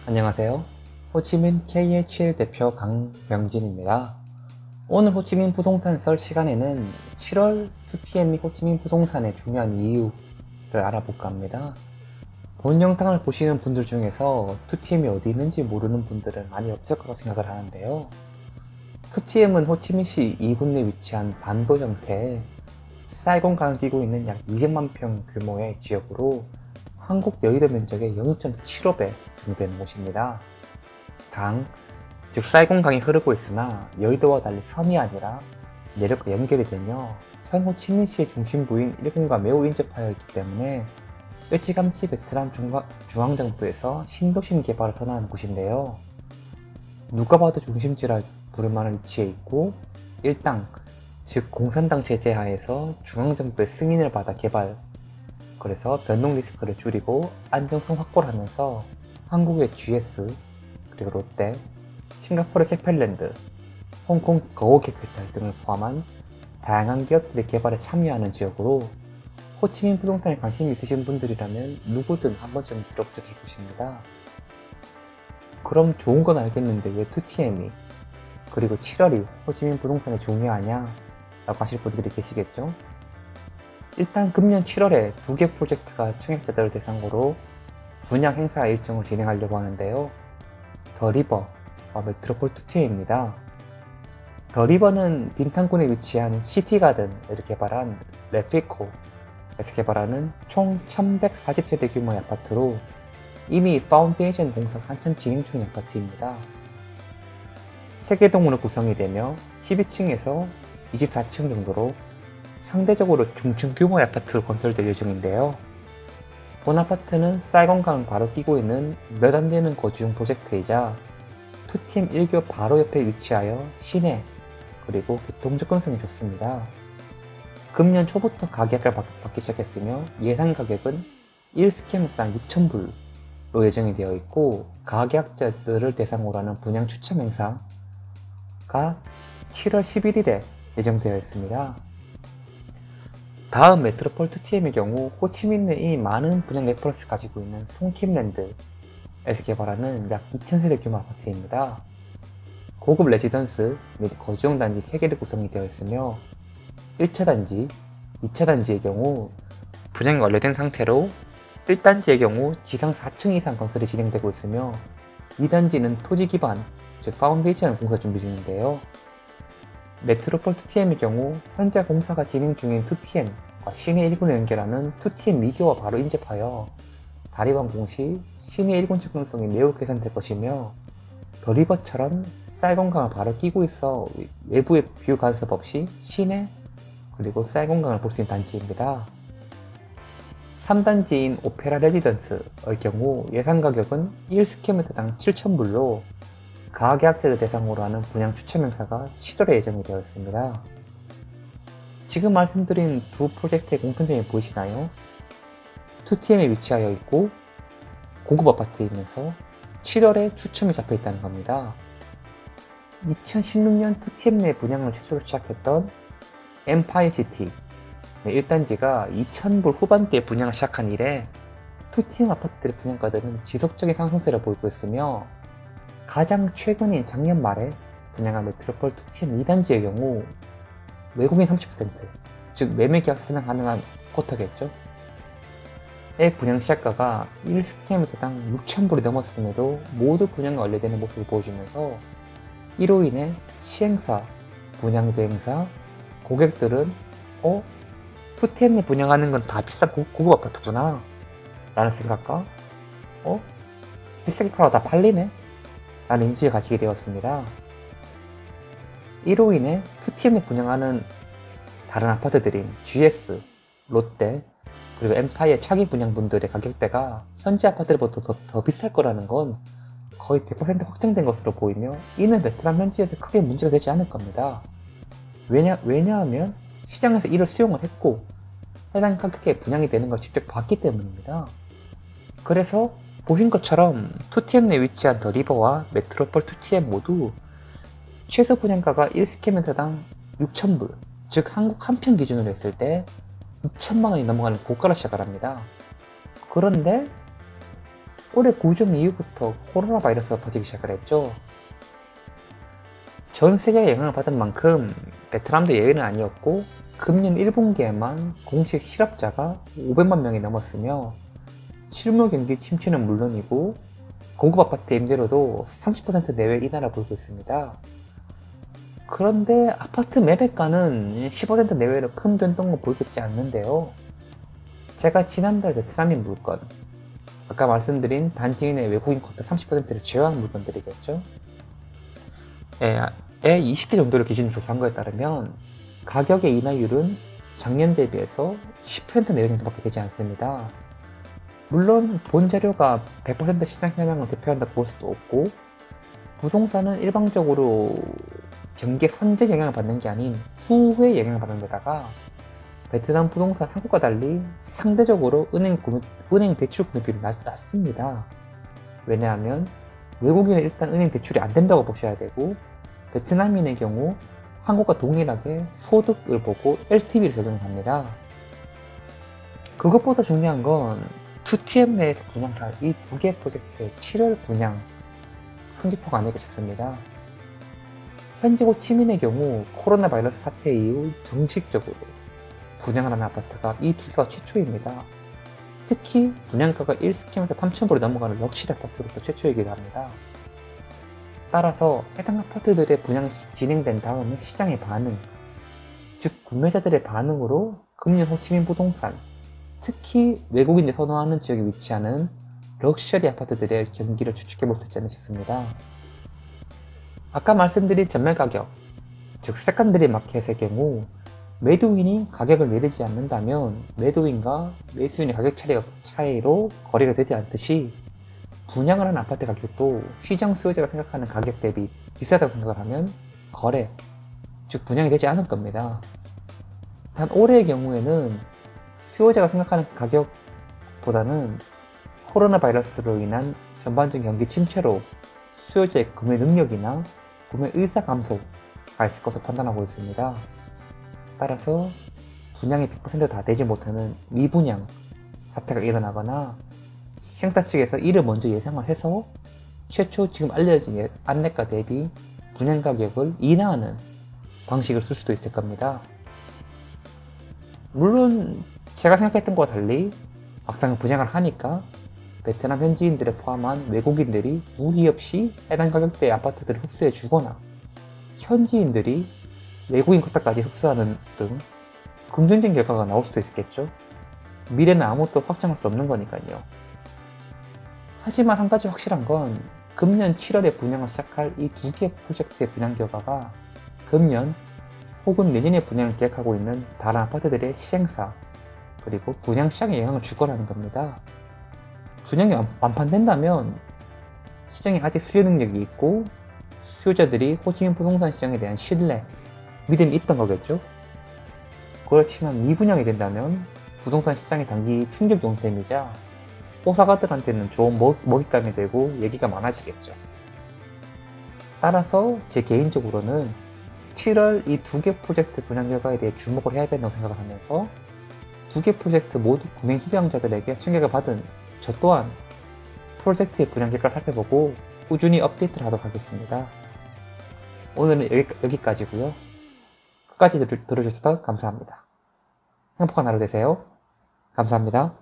안녕하세요. 호치민 KH1 대표 강병진입니다. 오늘 호치민 부동산 썰 시간에는 7월 2TM이 호치민 부동산의 중요한 이유를 알아볼까 합니다. 본 영상을 보시는 분들 중에서 2TM이 어디 있는지 모르는 분들은 많이 없을 거라고 생각을 하는데요. 2TM은 호치민시 2군에 위치한 반도 형태의 사이공강을 끼고 있는 약 200만 평 규모의 지역으로 한국 여의도 면적의 0.75배 정도 되는 곳입니다. 즉 사이공강이 흐르고 있으나 여의도와 달리 섬이 아니라 내륙과 연결이 되며 현 호치민시의 중심부인 일본과 매우 인접하여 있기 때문에 일찌감치 베트남 중앙정부에서 신도심 개발을 선언한 곳인데요. 누가 봐도 중심지라 부를 만한 위치에 있고 일당, 즉 공산당 제재 하에서 중앙정부의 승인을 받아 개발, 그래서 변동 리스크를 줄이고 안정성 확보를 하면서 한국의 GS, 그리고 롯데, 싱가포르 캐펠랜드, 홍콩 거우 캐피탈 등을 포함한 다양한 기업들의 개발에 참여하는 지역으로 호치민 부동산에 관심이 있으신 분들이라면 누구든 한 번쯤 들어보셨을 것입니다. 그럼 좋은 건 알겠는데 왜 2TM이 그리고 7월이 호치민 부동산에 중요하냐 라고 하실 분들이 계시겠죠? 일단 금년 7월에 2개 프로젝트가 청약자들을 대상으로 분양 행사 일정을 진행하려고 하는데요. 더 리버와 메트로폴 2TM입니다. 더 리버는 빈탄군에 위치한 시티가든을 개발한 레피코에서 개발하는 총 1140세대 규모의 아파트로 이미 파운데이션 공사가 한참 진행 중인 아파트입니다. 3개 동으로 구성이 되며 12층에서 24층 정도로 상대적으로 중층 규모의 아파트로 건설될 예정인데요. 본 아파트는 사이공강 바로 끼고 있는 몇 안 되는 거주용 프로젝트이자 2TM 1교 바로 옆에 위치하여 시내 그리고 교통 접근성이 좋습니다. 금년 초부터 가격을 받기 시작했으며 예상 가격은 1스퀘어당 6,000불로 예정이 되어 있고 가계약자들을 대상으로 하는 분양 추첨 행사가 7월 11일에 예정되어 있습니다. 다음 메트로폴 2TM의 경우 호치민 내에 이미 많은 분양 레퍼런스를 가지고 있는 송킴랜드에서 개발하는 약 2000세대 규모 아파트입니다. 고급 레지던스 및 거주용 단지 3개로 구성이 되어 있으며 1차 단지, 2차 단지의 경우 분양이 완료된 상태로 1단지의 경우 지상 4층 이상 건설이 진행되고 있으며 2단지는 토지 기반, 즉 파운데이션 공사 준비 중인데요. 메트로폴 2TM의 경우 현재 공사가 진행 중인 2TM과 시내 1군을 연결하는 2TM 미교와 바로 인접하여 다리 완공 시 시내 1군 접근성이 매우 개선될 것이며 더 리버처럼 사이공강을 바로 끼고 있어 외부의 뷰 간섭 없이 시내 그리고 사이공강을 볼 수 있는 단지입니다. 3단지인 오페라 레지던스의 경우 예상 가격은 1스퀘어당 7,000불로 가계약자를 대상으로 하는 분양 추첨 행사가 7월에 예정이 되어 있습니다. 지금 말씀드린 두 프로젝트의 공통점이 보이시나요? 2TM에 위치하여 있고 고급 아파트이면서 7월에 추첨이 잡혀 있다는 겁니다. 2016년 2TM 내 분양을 최초로 시작했던 엠파이어시티 1단지가 2,000불 후반대에 분양을 시작한 이래 2TM 아파트들의 분양가들은 지속적인 상승세를 보이고 있으며 가장 최근인 작년 말에 분양한 메트로폴 2TM 2단지의 경우 외국인 30%, 즉 매매 계약 선행 가능한 쿼터겠죠? 의 분양 시작가가 1스퀘어당 6,000불이 넘었음에도 모두 분양이 완료되는 모습을 보여주면서 이로 인해 시행사, 분양 대행사, 고객들은 2TM에 분양하는 건 다 비싼 고급 아파트구나 라는 생각과 비싸게 팔아 다 팔리네? 라는 인지를 가지게 되었습니다. 이로 인해 2TM에 분양하는 다른 아파트들인 GS, 롯데, 그리고 엠파이어 차기 분양분들의 가격대가 현지 아파트들보다 더 비쌀 거라는 건 거의 100% 확정된 것으로 보이며 이는 베트남 현지에서 크게 문제가 되지 않을 겁니다. 왜냐하면 시장에서 이를 수용을 했고 해당 가격에 분양이 되는 걸 직접 봤기 때문입니다. 그래서 보신 것처럼 2TM 내 위치한 더 리버와 메트로폴 2TM 모두 최소 분양가가 1스퀘어당 6,000불, 즉 한국 한 평 기준으로 했을 때 2천만 원이 넘어가는 고가로 시작을 합니다. 그런데 올해 9점 이후부터 코로나 바이러스가 퍼지기 시작을 했죠. 전 세계가 영향을 받은 만큼 베트남도 예외는 아니었고 금년 1분기에만 공식 실업자가 500만 명이 넘었으며 실무 경기 침체는 물론이고 공급 아파트 임대료도 30% 내외 인하를 보이고 있습니다. 그런데 아파트 매매가는 15% 내외로 큰 변동을 보이고 있지 않는데요. 제가 지난달 베트남인 물건, 아까 말씀드린 단지 내 외국인 쿼터 30%를 제외한 물건들이겠죠. 20대 정도를 기준으로 조사한 거에 따르면 가격의 인하율은 작년 대비해서 10% 내외 정도밖에 되지 않습니다. 물론 본 자료가 100% 시장 현황을 대표한다고 볼 수도 없고 부동산은 일방적으로 경기에 선제 영향을 받는 게 아닌 후후에 영향을 받는 데다가 베트남 부동산 한국과 달리 상대적으로 은행 대출 금융비율이 낮습니다. 왜냐하면 외국인은 일단 은행 대출이 안 된다고 보셔야 되고 베트남인의 경우 한국과 동일하게 소득을 보고 LTV를 적용합니다. 그것보다 중요한 건 2TM 내에서 분양할 이 두 개 프로젝트의 7월 분양 성적표가 아니겠 싶습니다. 현지 호치민의 경우 코로나 바이러스 사태 이후 정식적으로 분양을 하는 아파트가 이 두 개가 최초입니다. 특히 분양가가 1스퀘어미터 3,000불이 넘어가는 럭셔리 아파트로서 최초이기도 합니다. 따라서 해당 아파트들의 분양이 진행된 다음에 시장의 반응, 즉 구매자들의 반응으로 금년 호치민 부동산, 특히 외국인이 선호하는 지역에 위치하는 럭셔리 아파트들의 경기를 추측해 볼 수 있지 않나 싶습니다. 아까 말씀드린 전매 가격, 즉 세컨드리 마켓의 경우 매도인이 가격을 내리지 않는다면 매도인과 매수인의 가격 차이로 거래가 되지 않듯이 분양을 하는 아파트 가격도 시장 수요자가 생각하는 가격 대비 비싸다고 생각을 하면 거래, 즉 분양이 되지 않을 겁니다. 단 올해의 경우에는 수요자가 생각하는 가격보다는 코로나 바이러스로 인한 전반적인 경기 침체로 수요자의 구매 능력이나 구매 의사 감소가 있을 것으로 판단하고 있습니다. 따라서 분양이 100% 다 되지 못하는 미분양 사태가 일어나거나 시행사 측에서 이를 먼저 예상을 해서 최초 지금 알려진 안내가 대비 분양 가격을 인하하는 방식을 쓸 수도 있을 겁니다. 물론 제가 생각했던 것과 달리 막상 분양을 하니까 베트남 현지인들을 포함한 외국인들이 무리 없이 해당 가격대의 아파트들을 흡수해 주거나 현지인들이 외국인 쿼터까지 흡수하는 등 긍정적인 결과가 나올 수도 있겠죠. 미래는 아무것도 확정할 수 없는 거니까요. 하지만 한 가지 확실한 건 금년 7월에 분양을 시작할 이 두 개 프로젝트의 분양 결과가 금년 혹은 내년에 분양을 계획하고 있는 다른 아파트들의 시행사 그리고 분양 시장에 영향을 줄 거라는 겁니다. 분양이 완판된다면 시장에 아직 수요 능력이 있고 수요자들이 호치민 부동산 시장에 대한 신뢰, 믿음이 있던 거겠죠. 그렇지만 미분양이 된다면 부동산 시장의 단기 충격 용셈이자 호사가들한테는 좋은 먹잇감이 되고 얘기가 많아지겠죠. 따라서 제 개인적으로는 7월 이 두 개 프로젝트 분양 결과에 대해 주목을 해야 된다고 생각을 하면서 두 개 프로젝트 모두 구매 희망자들에게 충격을 받은 저 또한 프로젝트의 분양 결과를 살펴보고 꾸준히 업데이트를 하도록 하겠습니다. 오늘은 여기까지고요. 끝까지 들어주셔서 감사합니다. 행복한 하루 되세요. 감사합니다.